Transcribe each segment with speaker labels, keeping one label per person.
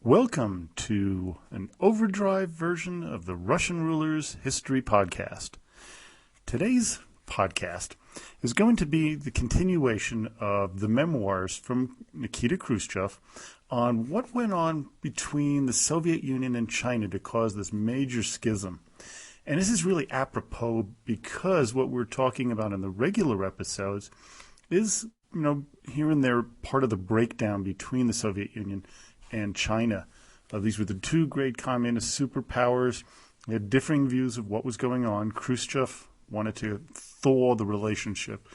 Speaker 1: Welcome to an Overdrive version of the Russian Rulers History Podcast. Today's podcast is going to be the continuation of the memoirs from Nikita Khrushchev on what went on between the Soviet Union and China to cause this major schism. And this is really apropos because what we're talking about in the regular episodes is, here and there part of the breakdown between the Soviet Union and China. These were the two great communist superpowers. They had differing views of what was going on. Khrushchev wanted to thaw the relationship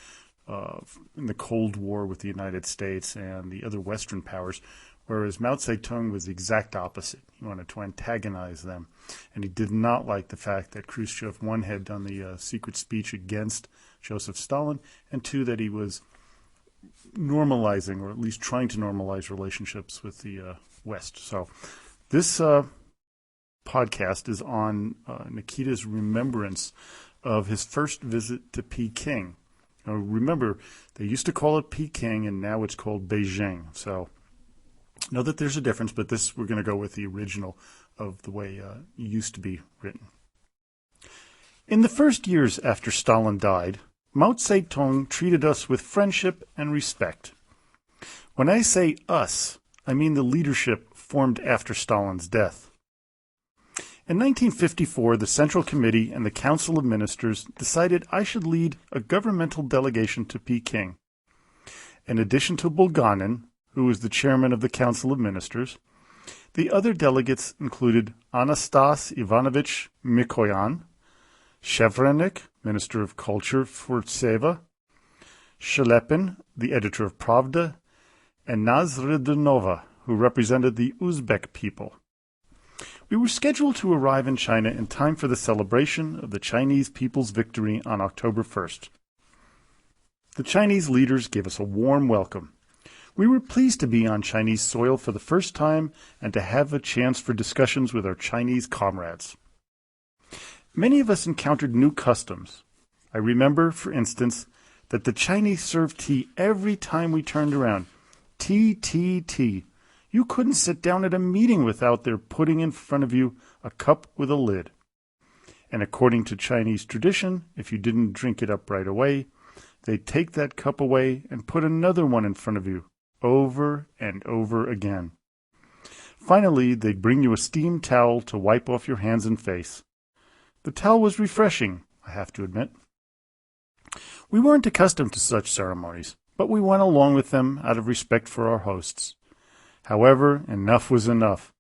Speaker 1: in the Cold War with the United States and the other Western powers, whereas Mao Zedong was the exact opposite. He wanted to antagonize them. And he did not like the fact that Khrushchev, one, had done the secret speech against Joseph Stalin, and two, that he was normalizing, or at least trying to normalize, relationships with the West. So this podcast is on Nikita's remembrance of his first visit to Peking. Now, remember, they used to call it Peking, and now it's called Beijing. So know that there's a difference, but we're going to go with the original of the way it used to be written. In the first years after Stalin died, Mao Zedong treated us with friendship and respect. When I say us, I mean the leadership formed after Stalin's death. In 1954, the Central Committee and the Council of Ministers decided I should lead a governmental delegation to Peking. In addition to Bulganin, who was the chairman of the Council of Ministers, the other delegates included Anastas Ivanovich Mikoyan, Shevrenik, Minister of Culture for Tseva, Shelepin, the editor of Pravda, and Nazredinova, who represented the Uzbek people. We were scheduled to arrive in China in time for the celebration of the Chinese people's victory on October 1st. The Chinese leaders gave us a warm welcome. We were pleased to be on Chinese soil for the first time and to have a chance for discussions with our Chinese comrades. Many of us encountered new customs. I remember, for instance, that the Chinese served tea every time we turned around. Tea, tea, tea. You couldn't sit down at a meeting without their putting in front of you a cup with a lid. And according to Chinese tradition, if you didn't drink it up right away, they'd take that cup away and put another one in front of you, over and over again. Finally, they'd bring you a steam towel to wipe off your hands and face. The towel was refreshing, I have to admit. We weren't accustomed to such ceremonies, but we went along with them out of respect for our hosts. However, enough was enough,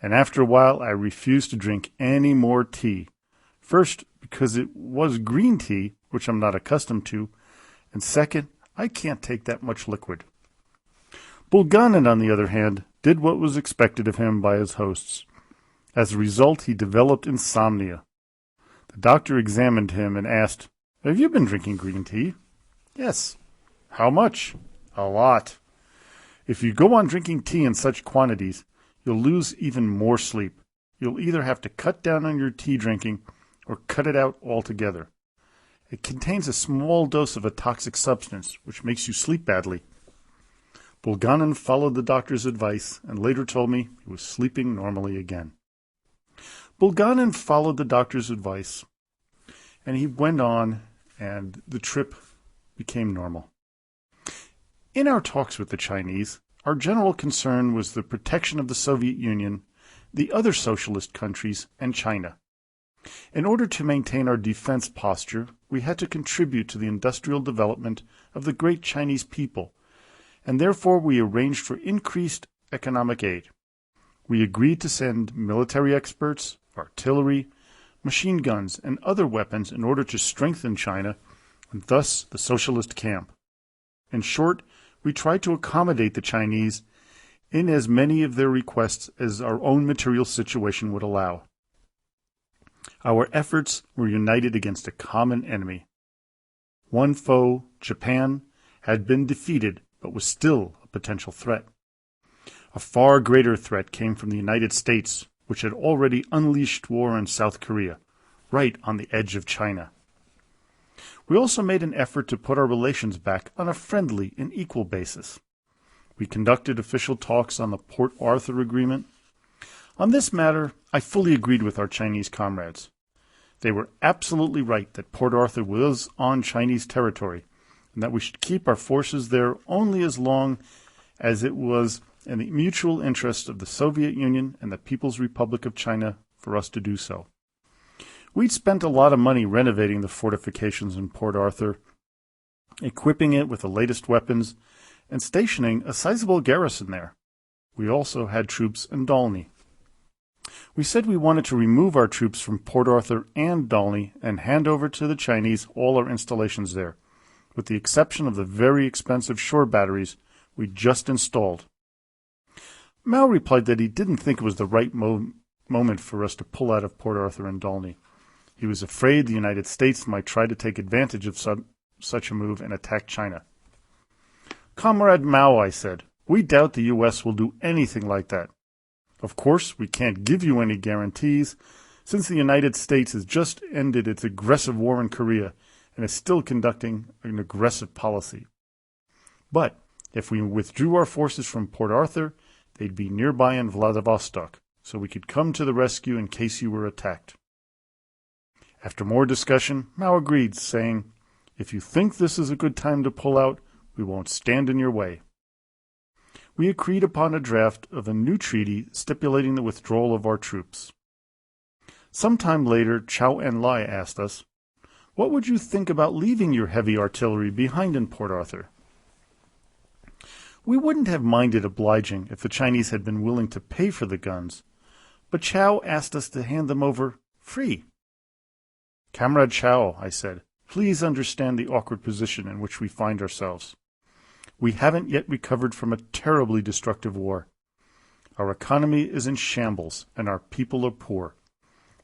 Speaker 1: and after a while I refused to drink any more tea. First, because it was green tea, which I'm not accustomed to, and second, I can't take that much liquid. Bulganin, on the other hand, did what was expected of him by his hosts. As a result, he developed insomnia. The doctor examined him and asked, "Have you been drinking green tea?" "Yes." "How much?" "A lot." "If you go on drinking tea in such quantities, you'll lose even more sleep. You'll either have to cut down on your tea drinking or cut it out altogether. It contains a small dose of a toxic substance, which makes you sleep badly." Bulganin followed the doctor's advice and later told me he was sleeping normally again. Bulganin followed the doctor's advice, and he went on, and the trip became normal. In our talks with the Chinese, our general concern was the protection of the Soviet Union, the other socialist countries, and China. In order to maintain our defense posture, we had to contribute to the industrial development of the great Chinese people, and therefore we arranged for increased economic aid. We agreed to send military experts, artillery, machine guns, and other weapons in order to strengthen China, and thus the socialist camp. In short, we tried to accommodate the Chinese in as many of their requests as our own material situation would allow. Our efforts were united against a common enemy. One foe, Japan, had been defeated but was still a potential threat. A far greater threat came from the United States, which had already unleashed war in South Korea, right on the edge of China. We also made an effort to put our relations back on a friendly and equal basis. We conducted official talks on the Port Arthur Agreement, On this matter, I fully agreed with our Chinese comrades. They were absolutely right that Port Arthur was on Chinese territory, and that we should keep our forces there only as long as it was in the mutual interest of the Soviet Union and the People's Republic of China for us to do so. We'd spent a lot of money renovating the fortifications in Port Arthur, equipping it with the latest weapons, and stationing a sizable garrison there. We also had troops in Dalny. We said we wanted to remove our troops from Port Arthur and Dalny and hand over to the Chinese all our installations there, with the exception of the very expensive shore batteries we just installed. Mao replied that he didn't think it was the right moment for us to pull out of Port Arthur and Dalny. He was afraid the United States might try to take advantage of such a move and attack China. Comrade Mao, I said, we doubt the U.S. will do anything like that. Of course, we can't give you any guarantees, since the United States has just ended its aggressive war in Korea and is still conducting an aggressive policy. But if we withdrew our forces from Port Arthur, they'd be nearby in Vladivostok, so we could come to the rescue in case you were attacked. After more discussion, Mao agreed, saying, "If you think this is a good time to pull out, we won't stand in your way." We agreed upon a draft of a new treaty stipulating the withdrawal of our troops. Some time later, Chou Enlai asked us, "What would you think about leaving your heavy artillery behind in Port Arthur?" We wouldn't have minded obliging if the Chinese had been willing to pay for the guns, but Chou asked us to hand them over free. "Comrade Chou," I said, "please understand the awkward position in which we find ourselves. We haven't yet recovered from a terribly destructive war. Our economy is in shambles, and our people are poor.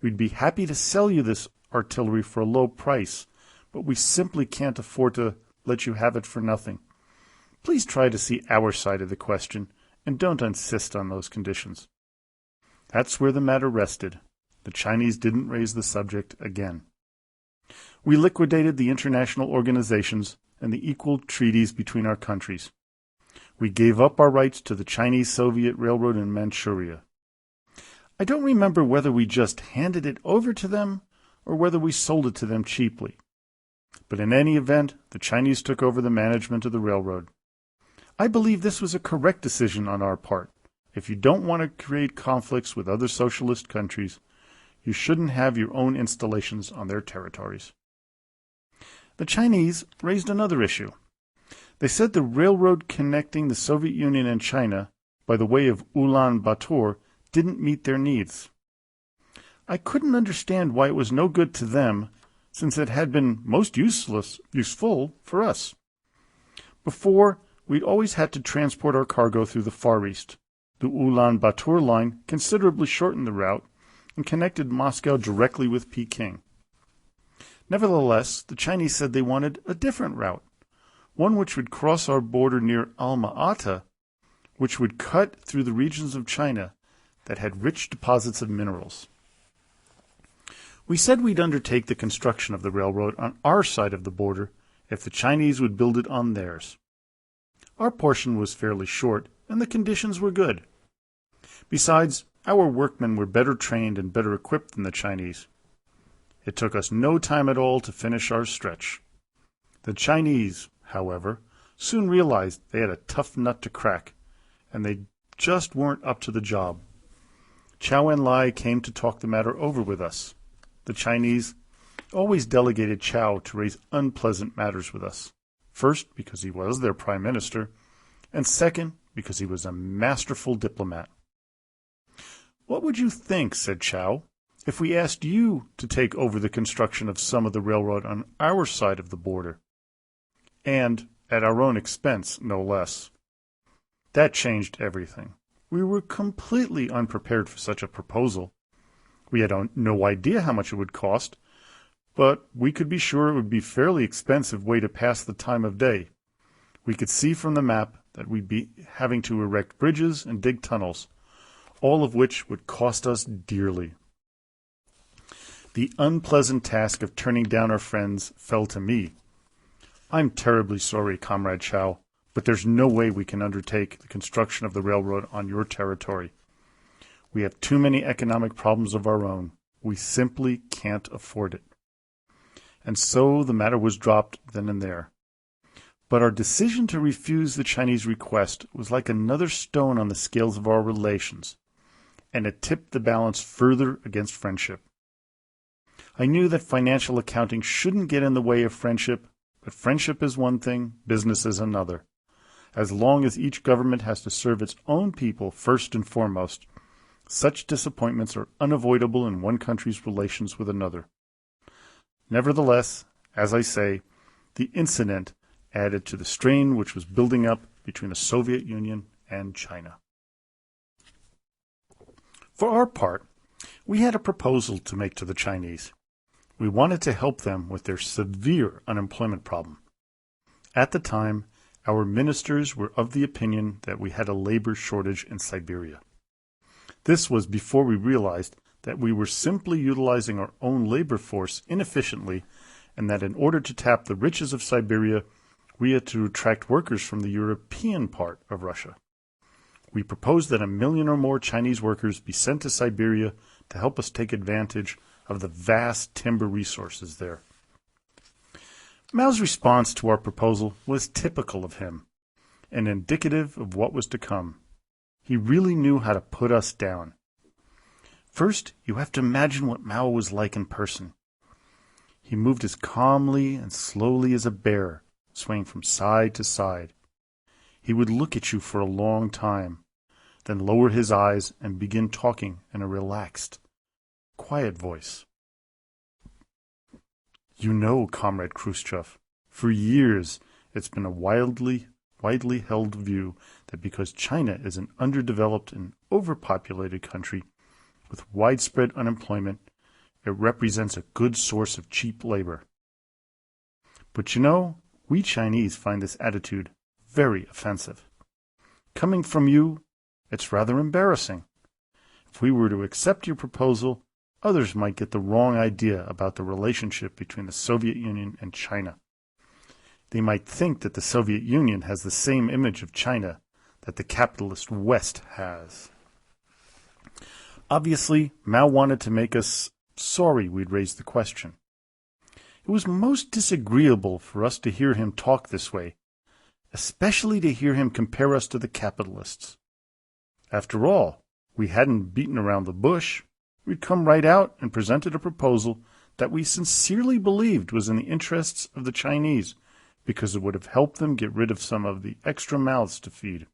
Speaker 1: We'd be happy to sell you this artillery for a low price, but we simply can't afford to let you have it for nothing. Please try to see our side of the question, and don't insist on those conditions." That's where the matter rested. The Chinese didn't raise the subject again. We liquidated the international organizations and the equal treaties between our countries. We gave up our rights to the Chinese-Soviet Railroad in Manchuria. I don't remember whether we just handed it over to them or whether we sold it to them cheaply. But in any event, the Chinese took over the management of the railroad. I believe this was a correct decision on our part. If you don't want to create conflicts with other socialist countries, you shouldn't have your own installations on their territories. The Chinese raised another issue. They said the railroad connecting the Soviet Union and China by the way of Ulaanbaatar didn't meet their needs. I couldn't understand why it was no good to them, since it had been most useful for us. Before, we'd always had to transport our cargo through the Far East. The Ulaanbaatar line considerably shortened the route and connected Moscow directly with Peking. Nevertheless, the Chinese said they wanted a different route, one which would cross our border near Alma-Ata, which would cut through the regions of China that had rich deposits of minerals. We said we'd undertake the construction of the railroad on our side of the border if the Chinese would build it on theirs. Our portion was fairly short, and the conditions were good. Besides, our workmen were better trained and better equipped than the Chinese. It took us no time at all to finish our stretch. The Chinese, however, soon realized they had a tough nut to crack, and they just weren't up to the job. Chou Enlai came to talk the matter over with us. The Chinese always delegated Chou to raise unpleasant matters with us. First, because he was their prime minister, and second, because he was a masterful diplomat. "What would you think," said Chou, "if we asked you to take over the construction of some of the railroad on our side of the border? And at our own expense, no less." That changed everything. We were completely unprepared for such a proposal. We had no idea how much it would cost, but we could be sure it would be a fairly expensive way to pass the time of day. We could see from the map that we'd be having to erect bridges and dig tunnels, all of which would cost us dearly. The unpleasant task of turning down our friends fell to me. "I'm terribly sorry, Comrade Chou, but there's no way we can undertake the construction of the railroad on your territory. We have too many economic problems of our own. We simply can't afford it. And so the matter was dropped then and there. But our decision to refuse the Chinese request was like another stone on the scales of our relations, and it tipped the balance further against friendship. I knew that financial accounting shouldn't get in the way of friendship, but friendship is one thing, business is another. As long as each government has to serve its own people first and foremost, such disappointments are unavoidable in one country's relations with another. Nevertheless, as I say, the incident added to the strain which was building up between the Soviet Union and China. For our part, we had a proposal to make to the Chinese. We wanted to help them with their severe unemployment problem. At the time, our ministers were of the opinion that we had a labor shortage in Siberia. This was before we realized that we were simply utilizing our own labor force inefficiently, and that in order to tap the riches of Siberia, we had to attract workers from the European part of Russia. We proposed that 1 million or more Chinese workers be sent to Siberia to help us take advantage of the vast timber resources there. Mao's response to our proposal was typical of him, and indicative of what was to come. He really knew how to put us down. First, you have to imagine what Mao was like in person. He moved as calmly and slowly as a bear, swaying from side to side. He would look at you for a long time, then lower his eyes and begin talking in a relaxed, quiet voice. You know, Comrade Khrushchev, for years it's been a widely held view that because China is an underdeveloped and overpopulated country with widespread unemployment, it represents a good source of cheap labor. But you know, we Chinese find this attitude very offensive. Coming from you, it's rather embarrassing. If we were to accept your proposal, others might get the wrong idea about the relationship between the Soviet Union and China. They might think that the Soviet Union has the same image of China that the capitalist West has. Obviously, Mao wanted to make us sorry we'd raised the question. It was most disagreeable for us to hear him talk this way, especially to hear him compare us to the capitalists. After all, we hadn't beaten around the bush. We'd come right out and presented a proposal that we sincerely believed was in the interests of the Chinese, because it would have helped them get rid of some of the extra mouths to feed.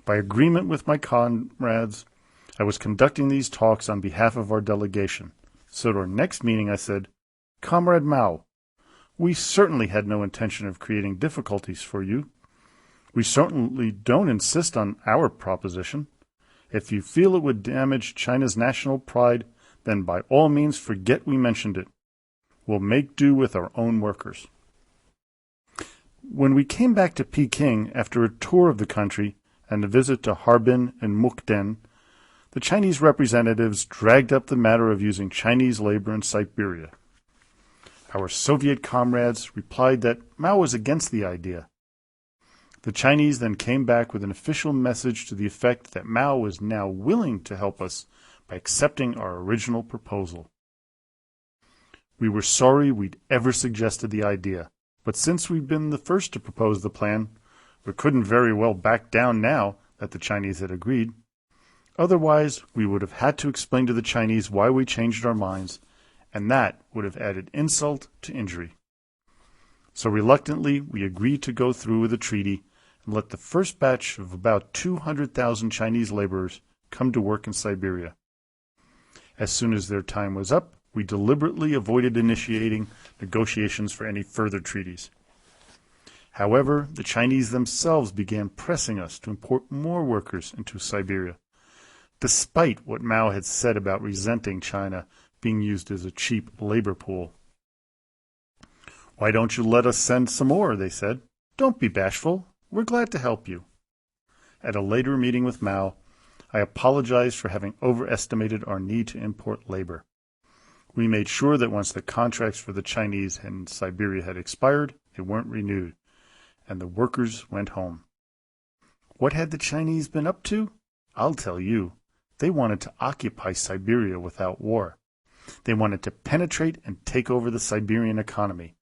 Speaker 1: By agreement with my comrades, I was conducting these talks on behalf of our delegation. So at our next meeting I said, Comrade Mao, we certainly had no intention of creating difficulties for you. We certainly don't insist on our proposition. If you feel it would damage China's national pride, then by all means forget we mentioned it. We'll make do with our own workers. When we came back to Peking after a tour of the country and a visit to Harbin and Mukden, the Chinese representatives dragged up the matter of using Chinese labor in Siberia. Our Soviet comrades replied that Mao was against the idea. The Chinese then came back with an official message to the effect that Mao was now willing to help us by accepting our original proposal. We were sorry we'd ever suggested the idea, but since we'd been the first to propose the plan, we couldn't very well back down now that the Chinese had agreed. Otherwise, we would have had to explain to the Chinese why we changed our minds, and that would have added insult to injury. So reluctantly, we agreed to go through with the treaty and let the first batch of about 200,000 Chinese laborers come to work in Siberia. As soon as their time was up, we deliberately avoided initiating negotiations for any further treaties. However, the Chinese themselves began pressing us to import more workers into Siberia, despite what Mao had said about resenting China being used as a cheap labor pool. Why don't you let us send some more, they said. Don't be bashful. We're glad to help you. At a later meeting with Mao, I apologized for having overestimated our need to import labor. We made sure that once the contracts for the Chinese in Siberia had expired, they weren't renewed, and the workers went home. What had the Chinese been up to? I'll tell you. They wanted to occupy Siberia without war. They wanted to penetrate and take over the Siberian economy.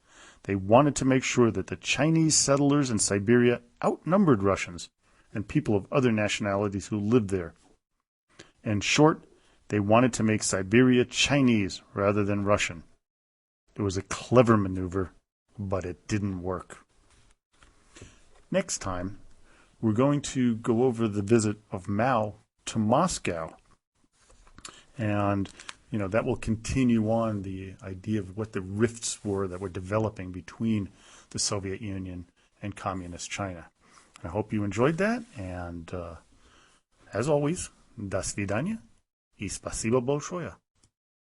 Speaker 1: They wanted to make sure that the Chinese settlers in Siberia outnumbered Russians and people of other nationalities who lived there. In short, they wanted to make Siberia Chinese rather than Russian. It was a clever maneuver, but it didn't work. Next time, we're going to go over the visit of Mao to Moscow. And, that will continue on the idea of what the rifts were that were developing between the Soviet Union and Communist China. I hope you enjoyed that. And as always, до свидания и спасибо большое.